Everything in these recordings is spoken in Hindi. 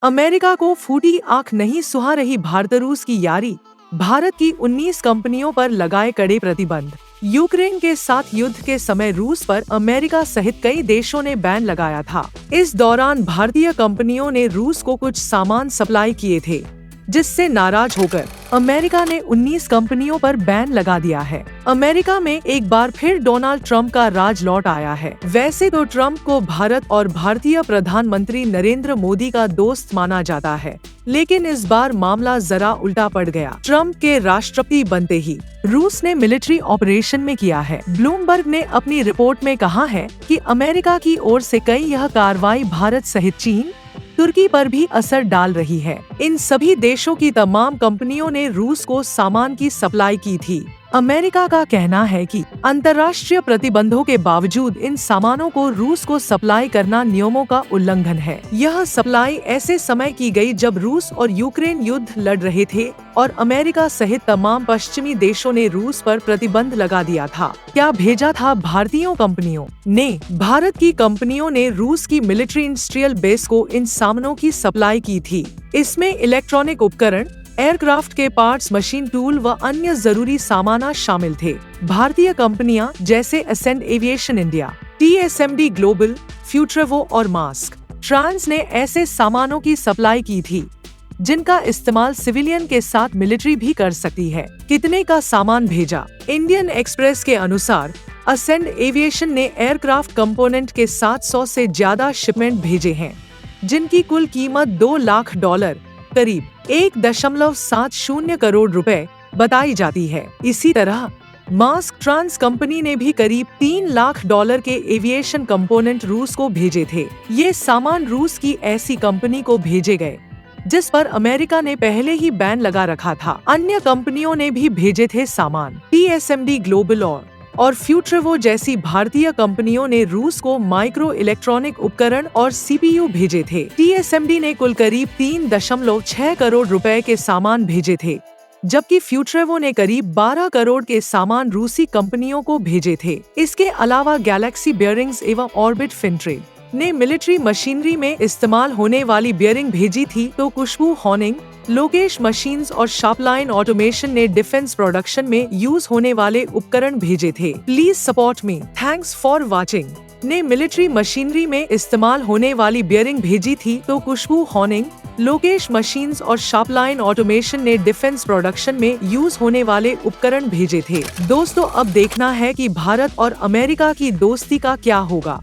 अमेरिका को फूटी आंख नहीं सुहा रही भारत रूस की यारी। भारत की 19 कंपनियों पर लगाए कड़े प्रतिबंध। यूक्रेन के साथ युद्ध के समय रूस पर अमेरिका सहित कई देशों ने बैन लगाया था। इस दौरान भारतीय कंपनियों ने रूस को कुछ सामान सप्लाई किए थे, जिससे नाराज होकर अमेरिका ने 19 कंपनियों पर बैन लगा दिया है। अमेरिका में एक बार फिर डोनाल्ड ट्रंप का राज लौट आया है। वैसे तो ट्रंप को भारत और भारतीय प्रधानमंत्री नरेंद्र मोदी का दोस्त माना जाता है, लेकिन इस बार मामला जरा उल्टा पड़ गया। ट्रंप के राष्ट्रपति बनते ही रूस ने मिलिट्री ऑपरेशन में किया है। ब्लूमबर्ग ने अपनी रिपोर्ट में कहा है कि अमेरिका की ओर से कई यह कार्रवाई भारत सहित चीन, तुर्की पर भी असर डाल रही है। इन सभी देशों की तमाम कंपनियों ने रूस को सामान की सप्लाई की थी। अमेरिका का कहना है कि अंतर्राष्ट्रीय प्रतिबंधों के बावजूद इन सामानों को रूस को सप्लाई करना नियमों का उल्लंघन है। यह सप्लाई ऐसे समय की गई जब रूस और यूक्रेन युद्ध लड़ रहे थे और अमेरिका सहित तमाम पश्चिमी देशों ने रूस पर प्रतिबंध लगा दिया था। क्या भेजा था भारतीय कंपनियों ने? भारत की कंपनियों ने रूस की मिलिट्री इंडस्ट्रियल बेस को इन सामानों की सप्लाई की थी। इसमें इलेक्ट्रॉनिक उपकरण, एयरक्राफ्ट के पार्ट्स, मशीन टूल व अन्य जरूरी सामान शामिल थे। भारतीय कंपनियां जैसे Ascent Aviation India, TSMD Global, Futrevo और मास्क ट्रांस ने ऐसे सामानों की सप्लाई की थी जिनका इस्तेमाल सिविलियन के साथ मिलिट्री भी कर सकती है। कितने का सामान भेजा? इंडियन एक्सप्रेस के अनुसार एसेंट एविएशन ने एयरक्राफ्ट कंपोनेंट के 700 से ज्यादा शिपमेंट भेजे हैं, जिनकी कुल कीमत $2 लाख करीब 1.70 करोड़ रुपए बताई जाती है। इसी तरह मास्क ट्रांस कंपनी ने भी करीब $3 लाख के एविएशन कंपोनेंट रूस को भेजे थे। ये सामान रूस की ऐसी कंपनी को भेजे गए जिस पर अमेरिका ने पहले ही बैन लगा रखा था। अन्य कंपनियों ने भी भेजे थे सामान। TSMD ग्लोबल और फ्यूट्रेवो जैसी भारतीय कंपनियों ने रूस को माइक्रो इलेक्ट्रॉनिक उपकरण और CPU भेजे थे। TSMD ने कुल करीब 3.6 करोड़ रुपए के सामान भेजे थे, जबकि फ्यूट्रेवो ने करीब 12 करोड़ के सामान रूसी कंपनियों को भेजे थे। इसके अलावा गैलेक्सी बियरिंग्स एवं ऑर्बिट फिनट्रेड ने मिलिट्री मशीनरी में इस्तेमाल होने वाली बियरिंग भेजी थी, तो खुशबू हॉर्निंग, लोकेश मशीन्स और शार्पलाइन ऑटोमेशन ने डिफेंस प्रोडक्शन में यूज होने वाले उपकरण भेजे थे। Please support me, thanks for watching ने मिलिट्री मशीनरी में इस्तेमाल होने वाली बियरिंग भेजी थी, तो खुशबू हॉर्निंग, लोकेश मशीन्स और शार्पलाइन ऑटोमेशन ने डिफेंस प्रोडक्शन में यूज होने वाले उपकरण भेजे थे। दोस्तों, अब देखना है कि भारत और अमेरिका की दोस्ती का क्या होगा।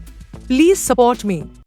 Please support me.